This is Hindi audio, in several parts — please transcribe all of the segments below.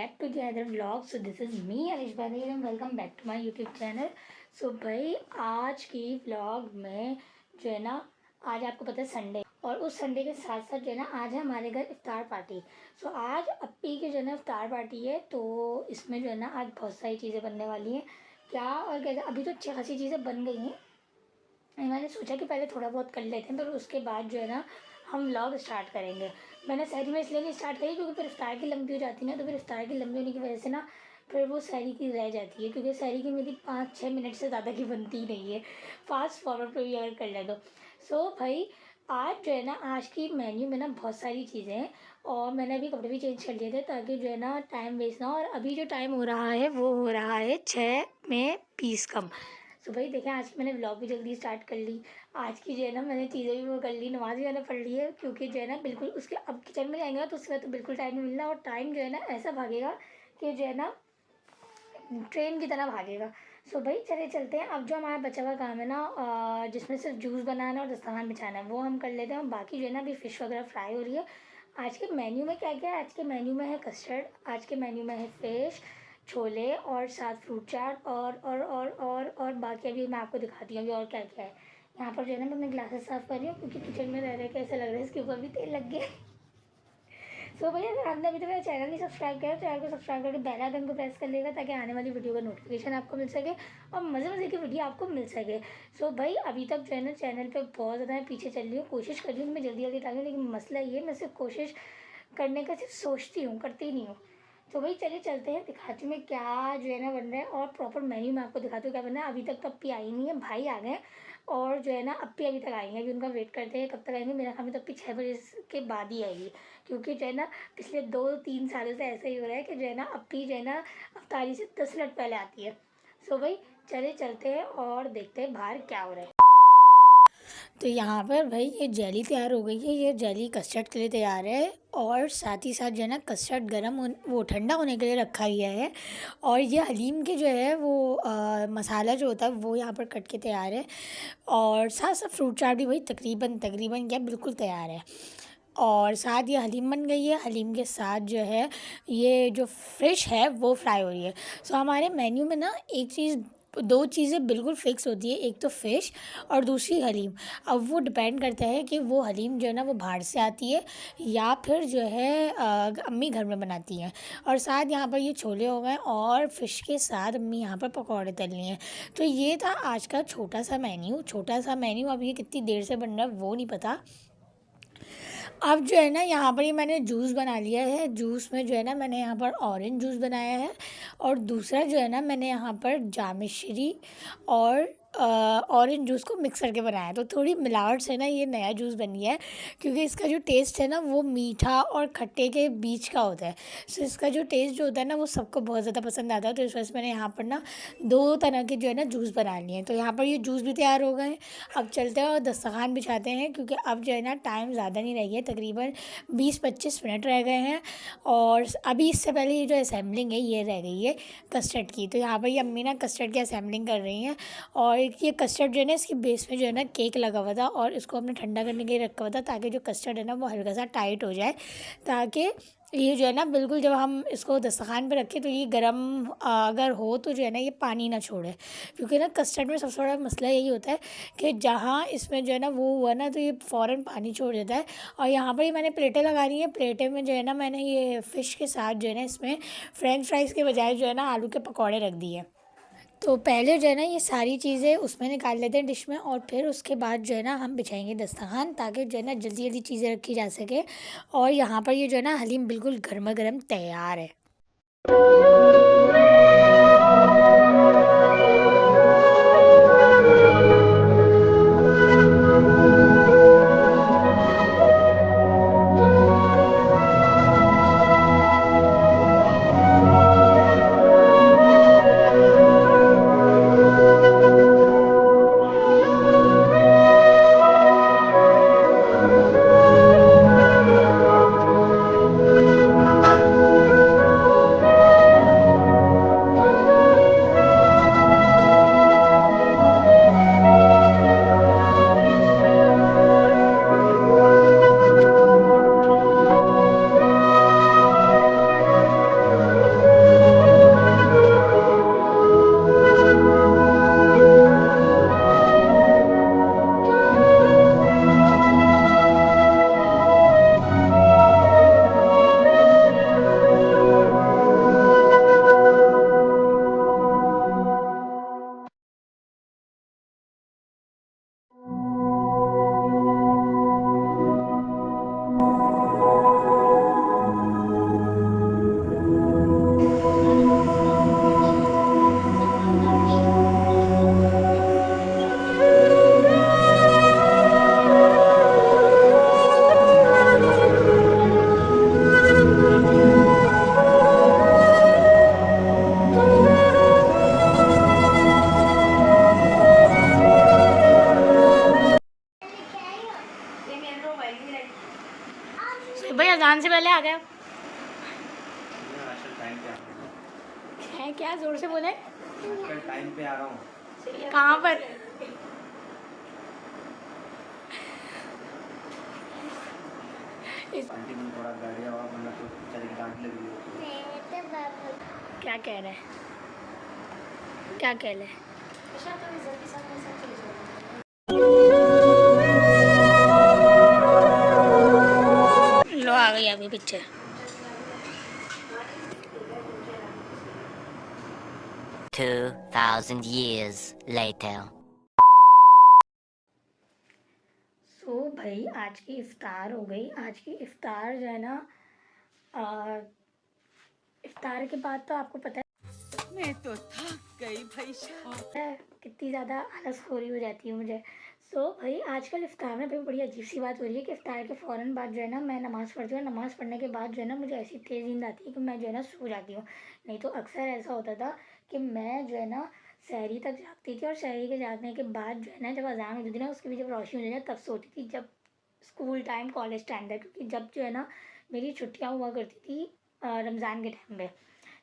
back to the other vlog. So this is me Anish Bhadir and welcome back to my YouTube channel. So भाई आज की vlog में जो है ना, आज आपको पता है संडे, और उस संडे के साथ साथ जो है ना आज है हमारे घर इफ्तार पार्टी. सो आज अप्पी की जो है ना इफ्तार पार्टी है. तो इसमें जो है ना आज बहुत सारी चीज़ें बनने वाली हैं. क्या और कैसे, अभी तो अच्छी खासी चीज़ें बन गई हैं. मैंने सोचा कि पहले थोड़ा बहुत कर लेते हैं, पर उसके बाद जो है ना हम व्लॉग स्टार्ट करेंगे. मैंने सहरी में इसलिए नहीं स्टार्ट करी क्योंकि फिर इफ्तार की लंबी हो जाती है ना, तो फिर इफ्तार की लंबी होने की वजह से ना फिर वो सहरी की रह जाती है, क्योंकि सहरी की मेरी 5-6 मिनट से ज़्यादा की बनती ही नहीं है. फास्ट फॉरवर्ड पर भी अगर कर ले तो. सो भाई आज जो है ना आज की मेन्यू में ना बहुत सारी चीज़ें हैं, और मैंने अभी कपड़े भी चेंज कर लिए थे ताकि जो है ना टाइम वेस्ट ना हो. और अभी जो टाइम हो रहा है वो हो रहा है 6 में 20 कम. सो भाई देखें, आज मैंने व्लॉग भी जल्दी स्टार्ट कर ली. आज की जो है ना मैंने चीज़ें भी वो कर ली, नमाज़ भी मैंने पढ़ ली है, क्योंकि जो है ना बिल्कुल उसके अब किचन में जाएंगे तो उसके बाद तो बिल्कुल टाइम नहीं मिलना, और टाइम जो है ना ऐसा भागेगा कि जो है ना ट्रेन की तरह भागेगा. सो भाई चले चलते हैं. अब जो हमारा बचा हुआ काम है ना, जिसमें सिर्फ जूस बनाना और दस्तरखान बिछाना है, वो हम कर लेते हैं. और बाकी जो है ना अभी फ़िश वगैरह फ्राई हो रही है. आज के मेन्यू में क्या क्या है? आज के मेन्यू में है कस्टर्ड, आज के मेन्यू में है फ़िश, छोले और साथ फ्रूट चाट, और बाकी अभी मैं आपको दिखाती हूँ अभी और क्या क्या है. यहाँ पर जो है ना मैं अपने ग्लासेस साफ़ कर रही हूँ, क्योंकि किचन में रह के ऐसा लग रहा है इसके ऊपर भी तेल लग गया. सो भैया अगर आपने अभी तक मेरा चैनल नहीं सब्सक्राइब किया तो चैनल को सब्सक्राइब करके बेल आइकन को प्रेस कर लेगा, ताकि आने वाली वीडियो का नोटिफिकेशन आपको मिल सके और मज़े मज़े की वीडियो आपको मिल सके. सो भाई अभी तक जो है ना चैनल पे बहुत ज़्यादा मैं पीछे चल रही हूँ. कोशिश कर रही हूँ मैं जल्दी जल्दी डालूँ, लेकिन मसला ये मैं सिर्फ कोशिश करने का सिर्फ सोचती हूँ, करती नहीं हूँ. तो भाई चलिए चलते हैं, दिखाती हूँ मैं क्या जो है ना बन रहा है, और प्रॉपर मेन्यू मैं आपको दिखाती हूँ क्या बन रहा है. अभी तक तो अप्पी आई नहीं है, भाई आ गए. और जो है ना अप्पी अभी तक आएंगे, अभी उनका वेट करते हैं कब तक आएंगे. मेरा ख्याल में तो अप्पी 6 बजे के बाद ही आएगी, क्योंकि जो है ना पिछले 2-3 सालों से ऐसा ही हो रहा है कि जो है ना अप्पी जो है ना अफ्तारी से 10 मिनट पहले आती है. सो भाई चले चलते हैं और देखते हैं बाहर क्या हो रहा है. तो यहाँ पर भाई ये जेली तैयार हो गई है. ये जेली कस्टर्ड के लिए तैयार है, और साथ ही साथ जो है ना कस्टर्ड वो ठंडा होने के लिए रखा गया है. और ये हलीम के जो है वो मसाला जो होता है वो यहाँ पर कट के तैयार है. और साथ साथ फ्रूट चाट भी भाई तकरीबन तकरीबन क्या बिल्कुल तैयार है. और साथ ये हलीम बन गई है. हलीम के साथ जो है ये जो फ़िश है वो फ्राई हो रही है. सो हमारे मेन्यू में ना एक चीज़, दो चीज़ें बिल्कुल फ़िक्स होती है, एक तो फ़िश और दूसरी हलीम. अब वो डिपेंड करता है कि वो हलीम जो है ना वो बाहर से आती है या फिर जो है अम्मी घर में बनाती हैं. और साथ यहाँ पर ये छोले हो गए, और फ़िश के साथ अम्मी यहाँ पर पकौड़े तल लिए हैं. तो ये था आज का छोटा सा मेन्यू. अब ये कितनी देर से बन रहा है वो नहीं पता. अब जो है ना यहाँ पर ये मैंने जूस बना लिया है. जूस में जो है ना मैंने यहाँ पर ऑरेंज जूस बनाया है, और दूसरा जो है ना मैंने यहाँ पर जामिश्री और ऑरेंज जूस को मिक्स करके बनाया है. तो थोड़ी मिलावट से ना ये नया जूस बन गया है, क्योंकि इसका जो टेस्ट है ना वो मीठा और खट्टे के बीच का होता है. सो इसका जो टेस्ट जो होता है ना वो सबको बहुत ज़्यादा पसंद आता है. तो इस वजह से मैंने यहाँ पर ना 2 तरह के जो है ना जूस बना लिए हैं. तो यहाँ पर ये जूस भी तैयार हो गए हैं. अब चलते हैं और दस्तरखान बिछाते हैं, क्योंकि अब जो है ना टाइम ज़्यादा नहीं रह गया, तकरीबन 20-25 मिनट रह गए हैं. और अभी इससे पहले ये जो असेंबलिंग है ये रह गई है कस्टर्ड की. तो यहाँ पर ये अम्मी ना कस्टर्ड की असेंबलिंग कर रही हैं. और ये कस्टर्ड जो है ना इसकी बेस में जो है ना केक लगा हुआ था, और इसको हमने ठंडा करने के लिए रखा हुआ था, ताकि जो कस्टर्ड है ना वो हल्का सा टाइट हो जाए, ताकि ये जो है ना बिल्कुल जब हम इसको दस्तरखान पे रखें तो ये गर्म अगर हो तो जो है ना ये पानी ना छोड़े. क्योंकि ना कस्टर्ड में सबसे बड़ा मसला यही होता है कि जहाँ इसमें जो है ना वो हुआ ना तो ये फ़ौरन पानी छोड़ देता है. और यहाँ पर ही मैंने प्लेटें लगा दी हैं. प्लेटें में जो है ना मैंने ये फ़िश के साथ जो है ना इसमें फ्रेंच फ्राइज़ के बजाय जो है ना आलू के पकौड़े रख दिए. तो पहले जो है ना ये सारी चीज़ें उसमें निकाल लेते हैं डिश में, और फिर उसके बाद जो है ना हम बिछाएंगे दस्तरखान, ताकि जो है ना जल्दी जल्दी चीज़ें रखी जा सके. और यहाँ पर ये जो है ना हलीम बिल्कुल गर्मा गर्म तैयार है. अजान से पहले आ गए टाइम पे हैं? क्या जोर से बोले? टाइम पे आ रहा हूँ। कहाँ पर? आंटी में थोड़ा गाड़ी आवा वरना तो बेचारे की डांट लगी है। क्या कह रहे हैं? क्या कह रहे हैं? लो आ गई अभी पीछे। $2,000 years later. सो भाई आज की इफ्तार हो गई। आज की इफ्तार जो है ना, इफ्तार के बाद तो आपको पता मैं तो थक गई भाई साहब। है कितनी ज़्यादा आलसखोरी हो जाती है मुझे। सो भाई आजकल इफ्तार में भाई बड़ी अजीब सी बात हो रही है कि इफ्तार के फ़ौरन बाद जो है ना मैं नमाज़ पढ़ती हूँ। नमाज़ पढ़ने के बाद जो है ना मुझे ऐसी तेज़ नींद आती है कि मैं जो है ना सो जाती हूँ। नहीं तो अक्सर ऐसा होता था कि मैं जो है ना सहरी तक जागती थी, और सहरी के जागने के बाद जो है ना जब अज़ान होती थी ना उसके भी जब रोशनी हो जाए तब सोती थी, जब स्कूल टाइम कॉलेज टाइम था। क्योंकि जब जो है ना मेरी छुट्टियाँ हुआ करती थी रमज़ान के टाइम पे।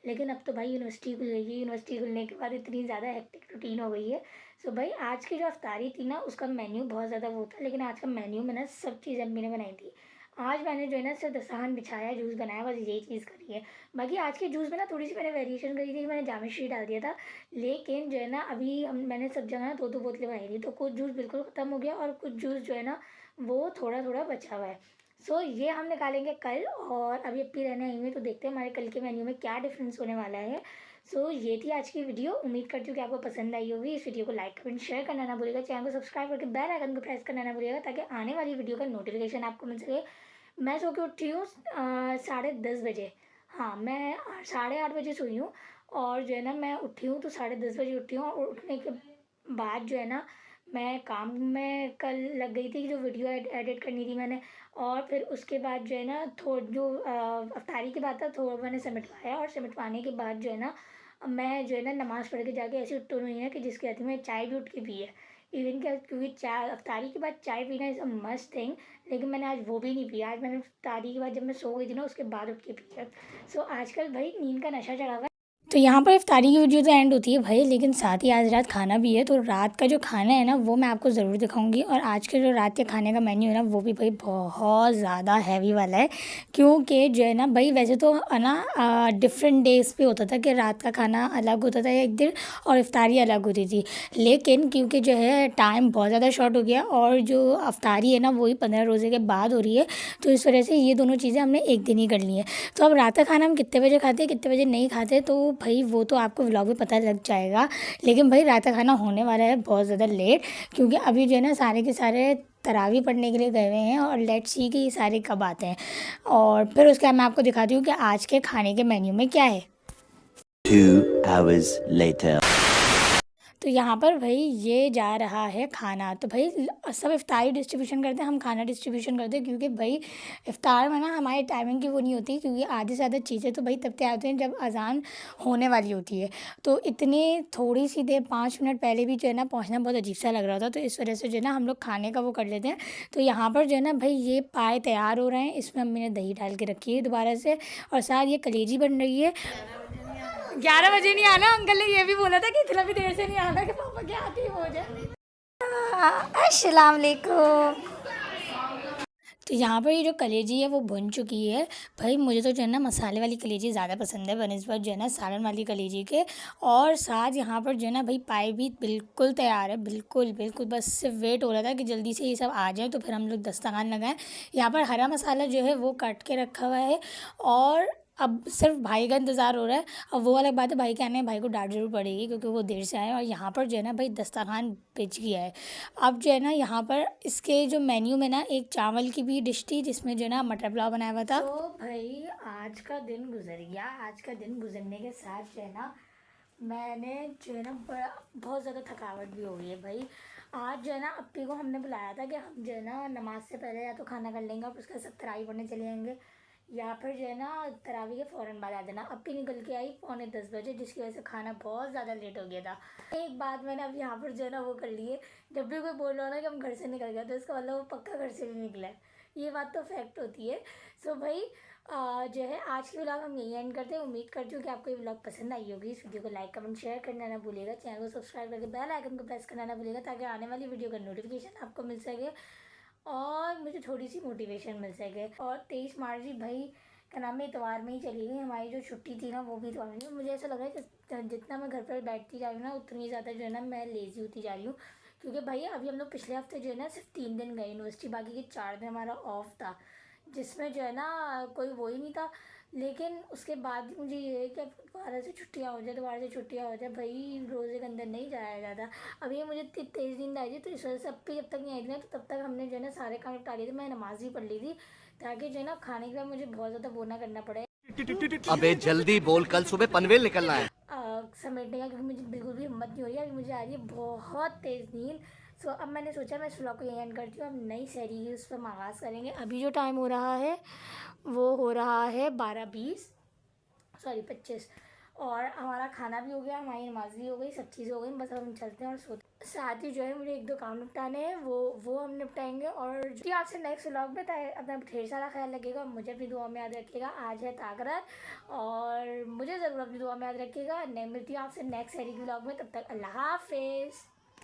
लेकिन अब तो भाई यूनिवर्सिटी खुल गई है। यूनिवर्सिटी खुलने के बाद इतनी ज़्यादा हेक्टिक रूटीन हो गई है। सो भाई आज की जो अफ्तारी थी ना उसका मेन्यू बहुत ज़्यादा वो था, लेकिन आज का मेन्यू में ना सब चीज़ें अम्मी ने बनाई थी। आज मैंने जो है ना सिर्फ दस्तरखान बिछाया, जूस बनाया, बस यही चीज़ करी है। बाकी आज के जूस में ना थोड़ी सी मैंने वेरिएशन करी थी कि मैंने जामेश्री डाल दिया था। लेकिन जो है ना अभी मैंने सब जगह ना दो बोतलें बनाई थी, तो कुछ जूस बिल्कुल ख़त्म हो गया और कुछ जूस जो है ना वो थोड़ा थोड़ा बचा हुआ है। सो ये हम निकालेंगे कल, और अभी अपनी रहने आई हुई, तो देखते हैं हमारे कल के मेन्यू में क्या डिफरेंस होने वाला है। सो ये थी आज की वीडियो। उम्मीद करती हूँ कि आपको पसंद आई होगी। इस वीडियो को लाइक कमेंट शेयर करना ना भूलिएगा, चैनल को सब्सक्राइब करके बेल आइकन को प्रेस करना ना भूलिएगा, ताकि आने वाली वीडियो का नोटिफिकेशन आपको मिल सके। मैं सो के उठी हूँ 10:30 बजे। हाँ, मैं 8:30 बजे सोई हूँ, और जो है ना मैं उठी हूँ तो 10:30 बजे उठी हूँ। और उठने के बाद जो है ना मैं काम में कल लग गई थी, जो वीडियो एडिट करनी थी मैंने। और फिर उसके बाद जो है ना जो अफ्तारी के बाद था थोड़ा मैंने सिमटवाया, और सिमटवाने के बाद जो है ना मैं जो है ना नमाज़ पढ़ के जाके ऐसी उठ तो नहीं है कि जिसके आती मैं चाय भी उठ के पी है। इवन क्या, क्योंकि चाय अफ्तारी के बाद चाय पीना इज़ अ मस्ट थिंग, लेकिन मैंने आज वो भी नहीं पिया। आज मैंने अफ्तारी के बाद जब मैं सो गई थी ना उसके बाद उठ के पी है। सो आजकल भाई नींद का नशा चढ़ा हुआ है। तो यहाँ पर इफ्तारी की वीडियो तो एंड होती है भाई, लेकिन साथ ही आज रात खाना भी है। तो रात का जो खाना है ना वो मैं आपको ज़रूर दिखाऊंगी। और आज के जो रात के खाने का मेन्यू है ना वो भी भाई बहुत ज़्यादा हैवी वाला है। क्योंकि जो है ना भाई वैसे तो है ना डिफरेंट डेज़ पे होता था कि रात का खाना अलग होता था एक दिन और इफ्तारी अलग होती थी। लेकिन क्योंकि जो है टाइम बहुत ज़्यादा शॉर्ट हो गया, और जो अफ्तारी है ना वही 15 रोज़े के बाद हो रही है, तो इस वजह से ये दोनों चीज़ें हमने एक दिन ही कर ली हैं। तो अब रात का खाना हम कितने बजे खाते हैं कितने बजे नहीं खाते, तो भाई वो तो आपको व्लॉग में पता लग जाएगा। लेकिन भाई रात का खाना होने वाला है बहुत ज़्यादा लेट, क्योंकि अभी जो है ना सारे के सारे तरावी पढ़ने के लिए गए हुए हैं, और लेट्स सी कि ये सारे कब आते हैं। और फिर उसके बाद मैं आपको दिखाती हूँ कि आज के खाने के मेन्यू में क्या है। 2 hours later. तो यहाँ पर भाई ये जा रहा है खाना। तो भाई सब इफ्तारी डिस्ट्रीब्यूशन करते हैं, हम खाना डिस्ट्रीब्यूशन करते हैं, क्योंकि भाई इफ्तार में ना हमारी टाइमिंग की वो नहीं होती, क्योंकि आधी से ज़्यादा चीज़ें तो भाई तब तैयार होती हैं जब अज़ान होने वाली होती है। तो इतनी थोड़ी सी देर 5 मिनट पहले भी जो है ना पहुँचना बहुत अजीब सा लग रहा था, तो इस वजह से जो है ना हम लोग खाने का वो कर लेते हैं। तो यहाँ पर जो है ना भाई ये पाए तैयार हो रहे हैं, इसमें अम्मी ने दही डाल के रखी है दोबारा से, और साथ ये कलेजी बन रही है। 11 बजे नहीं आना, अंकल ने ये भी बोला था कि इतना भी देर से नहीं आना कि पापा की आती हो जाए। अस्सलाम वालेकुम। तो यहाँ पर ये जो कलेजी है वो भुन चुकी है। भाई मुझे तो जो है ना मसाले वाली कलेजी ज़्यादा पसंद है बनस्बत जो है ना सालन वाली कलेजी के। और साथ यहाँ पर जो है ना भाई पाए भी बिल्कुल तैयार है, बिल्कुल बिल्कुल, बस सिर्फ वेट हो रहा था कि जल्दी से ये सब आ जाए तो फिर हम लोग दस्तरखान लगाएं। यहाँ पर हरा मसाला जो है वो काट के रखा हुआ है, और अब सिर्फ भाई का इंतज़ार हो रहा है। अब वो अलग बात है, भाई के आने में भाई को डांट ज़रूर पड़ेगी क्योंकि वो देर से आए। और यहाँ पर जो है ना भाई दस्तरखान बिछ गया है। अब जो है ना यहाँ पर इसके जो मेन्यू में ना एक चावल की भी डिश थी जिसमें जो है ना मटर पुलाव बनाया हुआ था। तो भाई आज का दिन गुजर गया। आज का दिन गुजरने के साथ जो है ना मैंने जो है ना बहुत ज़्यादा थकावट भी हो गई है भाई। आज जो है ना अप्पी को हमने बुलाया था कि हम जो है ना नमाज से पहले या तो खाना कर लेंगे और उसके बाद सब तरावी पढ़ने चले जाएंगे, या फिर जो है ना तरावी के फ़ौरन बाद आ जाना। अब भी निकल के आई 9:45 बजे, जिसकी वजह से खाना बहुत ज़्यादा लेट हो गया था। एक बात मैंने अब यहाँ पर जो है ना वो कर ली है, जब भी कोई बोल रहा हो ना कि हम घर से निकल गए तो इसका मतलब वो पक्का घर से नहीं निकला है, ये बात तो फैक्ट होती है। सो भाई जो है आज की व्लॉग हम यही एंड करते हैं। उम्मीद करती हूँ कि आपको ये व्लॉग पसंद आई होगी। इस वीडियो को लाइक कमेंट शेयर करना ना भूलिएगा, चैनल को सब्सक्राइब करके बेल आइकन को प्रेस करना ना भूलिएगा, ताकि आने वाली वीडियो का नोटिफिकेशन आपको मिल सके और मुझे थोड़ी सी मोटिवेशन मिल सके। और 23 मार्च भी भाई का नाम है इतवार में ही चली गई। हमारी जो छुट्टी थी ना वो भी इतवार में। मुझे ऐसा लग रहा है कि जितना मैं घर पर बैठती जा रही हूँ ना उतनी ज़्यादा जो है ना मैं लेज़ी होती जा रही हूँ, क्योंकि भाई अभी हम लोग पिछले हफ्ते जो है ना सिर्फ 3 दिन गए यूनिवर्सिटी, बाकी के 4 दिन हमारा ऑफ था, जिसमें जो है ना कोई वो ही नहीं था। लेकिन उसके बाद भी मुझे ये है कि अब दोबारा से छुट्टियाँ हो जाए, दोबारा से छुट्टियाँ हो जाए, भाई रोज़े के अंदर नहीं जाया जाता। अब ये मुझे इतनी तेज़ नींद आई थी, तो इस वजह से अब भी जब तक नहीं आई थी ना तो तब तक हमने जो है ना सारे काम निपटा लिए थे। मैं नमाज़ भी पढ़ ली थी, ताकि जो है ना खाने के बाद मुझे बहुत ज़्यादा वो ना करना पड़े अबे जल्दी बोल, कल सुबह पनवेल निकलना है। समेटने का, क्योंकि मुझे बिल्कुल भी हिम्मत नहीं हो रही है। अभी मुझे आ रही है बहुत तेज़ नींद। सो अब मैंने सोचा मैं इस व्लॉग को यही एंड करती हूँ। अब नई सीरीज उस पर आगाज़ करेंगे। अभी जो टाइम हो रहा है वो हो रहा है 25, और हमारा खाना भी हो गया, हमारी नमाज भी हो गई, सब चीज़ें हो गई। बस अब हम चलते हैं और सोते। साथ ही जो है मुझे 1-2 काम निपटाने हैं, वो हम निपटाएंगे। और जो आपसे नेक्स्ट व्लॉग में अपना ढेर सारा ख्याल रखिएगा। मुझे अपनी दुआ में याद रखिएगा। आज है ताकरत, और मुझे ज़रूर अपनी दुआ में याद रखिएगा। मिलती हूँ आपसे नेक्स्ट सीरीज व्लॉग में। तब तक अल्लाह हाफिज़।